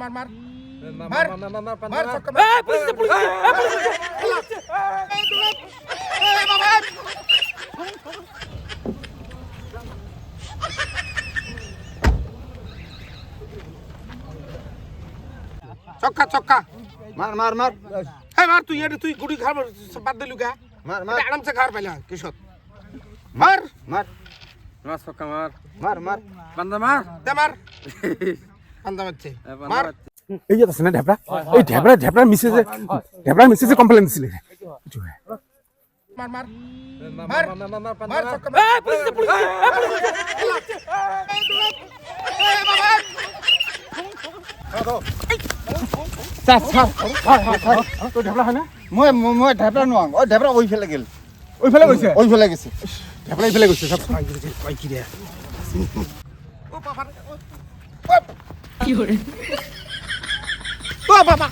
মার মার মার মার মার মার মার ছক্কা মার পুলিশ পুলিশ ছক্কা ছক্কা মার মার মার হ্যাঁ মার তুই এটা তুই গুড়ি খাবার বাদ দিলু কা মার মার আরামসে খাবার পাইলা কিশোর মার মার মার ছক্কা মার মার মার বান্দা মার দে মার আন্দা মারছে মার এই যে আছে না ঢেপড়া এই ঢেপড়া মিসেজে কমপ্লেইন দিছিলে মার মার মার মার মার মার ছক্কা মার পুলিশ পুলিশ তো ঢেপড়া হয় না মই ঢেপৰা নোৱাং ও ঢেপৰা ওই ফেলে গেল ওই ফেলে গৈছে ওই ফেলে গেছে ঢেপড়া এই ফেলে গৈছে সব কই কি রে ও বাবা কি হরে ও বাবা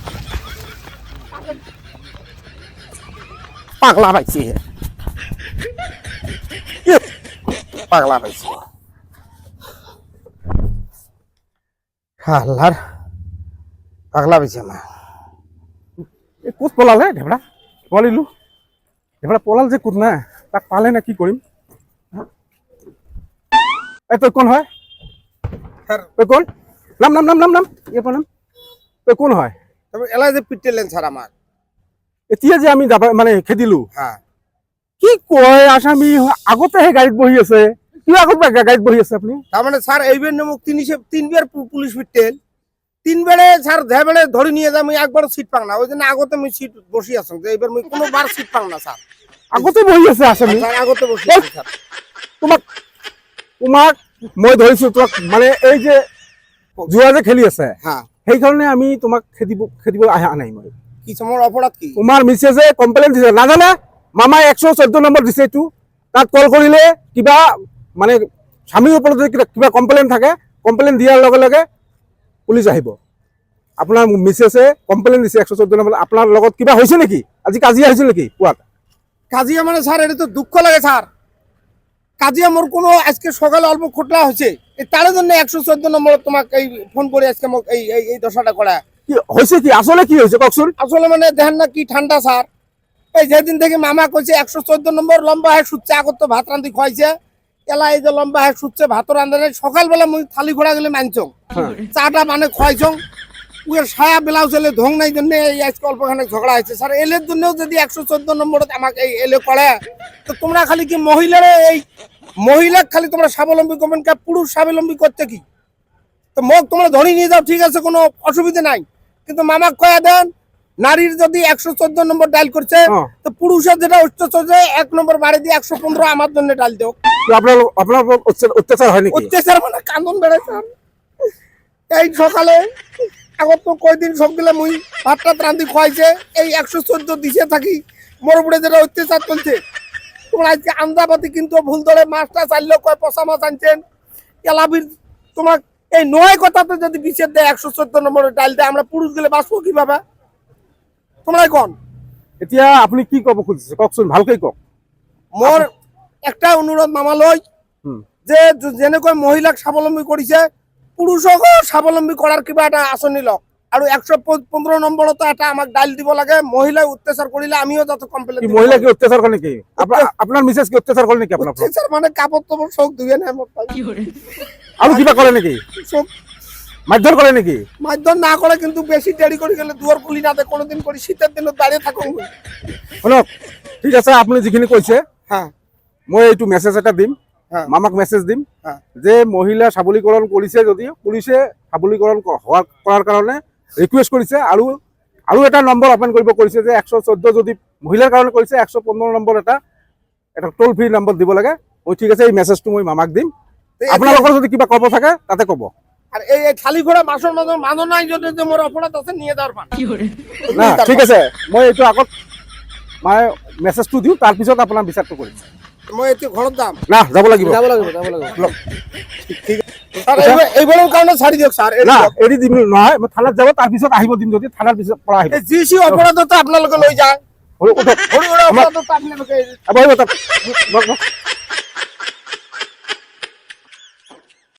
পাগলা পাইছে পাগলা পাইছে হালার পাগলা পাইছে মা এই ক'ত পলালে ঢেপড়া পলালিলো ঢেপড়া পলাল যে ক'ত না তাক পালে না কি কৰিম এই তই কোন হয় তই কোন নাম নাম নাম নাম নাম ইয়ে নাম তই কোন হয় তবে এলা যে পিটেলেন স্যার আমার এতিয়া যে আমি মানে খেদিলো হ্যাঁ কি কয় আসামি আগতেহে গাড়ীত বহি আছে কি আগত গাড়ীত বহি আছে আপুনি তার মানে স্যার এইবার মোক তিনবার পুলিশ পিটেল তিনবারে স্যার ধেবেলে ধরে নিয়ে যা মুই একবার সিট পাং না ওই জন্য আগতে মুই সিট বসি আছো যে এইবার মুই কোনোবার সিট পাং না স্যার আগতে বহি আছে আসামি স্যার আগতে বসি আছি স্যার তোমাক মই ধৰিছো তোমাক মানে এই যে জুৱা যে খেলি আছে হ্যাঁ সেইকাৰণে আমি তোমাক খেদিব অহা নাই মই কি সময় অপরাধ কি তোমাৰ মিছেজে কমপ্লেইন দিছে নাজানে মামাই 114 নম্বৰ দিছে এইটো তাত কল কৰিলে কিবা মানে স্বামীৰ ওপৰত যদি কিবা কমপ্লেইন থাকে কমপ্লেইন দিয়াৰ লগে লগে পুলিচ আহিব আপোনাৰ মিছেজে কমপ্লেইন দিছে 114 নম্বৰ আপোনাৰ লগত কিবা হৈছে নেকি আজি কাজিয়া হৈছিল নেকি কোৱাক কাজিয়া মানে স্যার এটা তো দুঃখ লাগে স্যার কাজিয়া মোর কোনো আজকে সকালে অল্প খোটলা হয়েছে তার জন্য 114 নম্বর তোমাকে এই ফোন করে আজকে মোক এই এই দশাটা করা কি হৈছে কি আসলে কি হৈছে কওকচোন আসলে মানে দেখেন না কি ঠান্ডা স্যার এই যেদিন থেকে মামা কইছে 114 নম্বর লম্বা হয়ে সুচ্ছে আগত তো ভাত রান্ধি খাইছে এলা এই যে লম্বা হয়ে সুচ্ছে ভাত রান্ধে সকালবেলা মুই থালি ঘোড়া গেলে মানছং চাটা মানে খাইছং উয়ের ছায়া ব্লাউজ এলে ঢং নাই জন্য এই আজকে অল্পখানে ঝগড়া হয়েছে স্যার এলের জন্যও যদি 114 নম্বরত আমাকে এই এলে করে তো তোমরা খালি কি মহিলারে এই মহিলা খালি তোমরা স্বাবলম্বী করবেন কা পুরুষ স্বাবলম্বী করতে কি তো মোক তোমরা ধরে নিয়ে যাও ঠিক আছে কোনো অসুবিধা নাই কিন্তু মামা কয়া দেন নারীর যদি 114 নম্বর ডায়াল করছে তো পুরুষের যেটা উচ্চচর্যা 1 নম্বর বাড়ি দিয়ে 115 আমার জন্য ডাল দাও আপনার অত্যাচার হয় নাকি অত্যাচার মানে কান্দন বেড়েছে এই সকালে আগত তো কয়দিন সবগুলা মুই ভাতটা রান্ধি খাইছে এই 114 দিছে থাকি মোর উপরে যেটা অত্যাচার চলছে তোমরা আজকে আন্দাবাতি কিন্তু ভুল ধরে মাছটা চাইলে কয় পচা মাছ আনছেন এলাবির তোমার এই নয় কথাতে যদি বিচার দেয় 114 নম্বরের ডাল দেয় আমরা পুরুষ গেলে বাঁচবো কিভাবে তোমরাই কোন এতিয়া আপনি কি কব খুঁজছে কওকচোন ভালকে কক মোর একটা অনুরোধ মামা লই যে যেনেকৈ মহিলাক স্বাবলম্বী কৰিছে পুৰুষকো স্বাবলম্বী কৰাৰ কিবা এটা আঁচনি লওক আৰু 115 নম্বৰতো এটা আমাক ডাইল দিব লাগে মহিলাই অত্যাচার কৰিলে আমিও যাতে কমপ্লেইন কি মহিলা কি অত্যাচার করে নাকি আপনার মিসেস কি অত্যাচার করে নাকি আপনার অত্যাচার মানে কাপড় তো সব ধুয়ে নাই মোর কি হরে আৰু কিবা করে নাকি সব মারধর করে নাকি মারধর না করে কিন্তু বেশি দেরি করে গেলে দুয়ার খুলি না দেয় কোনোদিন করি শীতের দিনে দাঁড়িয়ে থাকো শুনক ঠিক আছে আপনি যিখিনি কৈছে হ্যাঁ মই এইটো মেসেজ এটা দিম মামাক মেসেজ দিম যে মহিলা সবলীকরণ কৰিছে যদি পুলিশে সবলীকরণ কৰাৰ কাৰণে রিকুয়েস্ট কৰিছে আৰু এটা নম্বৰ ওপেন কৰিব কৰিছে যে 114 যদি মহিলাৰ কাৰণে কৰিছে 115 নম্বৰ এটা টোল ফ্রি নম্বৰ দিব লাগে মই ঠিক আছে এই মেসেজটো মই মামাক দিম আপোনালোকৰ যদি কিবা কব থাকে তাতে কব আর এই খালি ঘোড়া মাছৰ মানুহ নাই যদি যে মোর অপরাধ আছে নিয়ে যাওয়ার পান কি হরে না ঠিক আছে মই এইটো আগত মই মেসেজটো দিও তাৰ পিছত আপোনাৰ বিচাৰটো কৰিম মই এতিয়া ঘৰত যাম না যাব লাগিব ঠিক স্যার এইবাৰৰ কাৰণে ছাড়ি দিয়ক স্যার না এৰি দিম নহয় মই থানাত যাব তাৰ পিছত আহিব দিম যদি থানাৰ পিছত পৰা আহিব জি সি অপরাধ আপোনালোকে লৈ যায় সৰু সৰু অপরাধ আপোনালোকে আহিব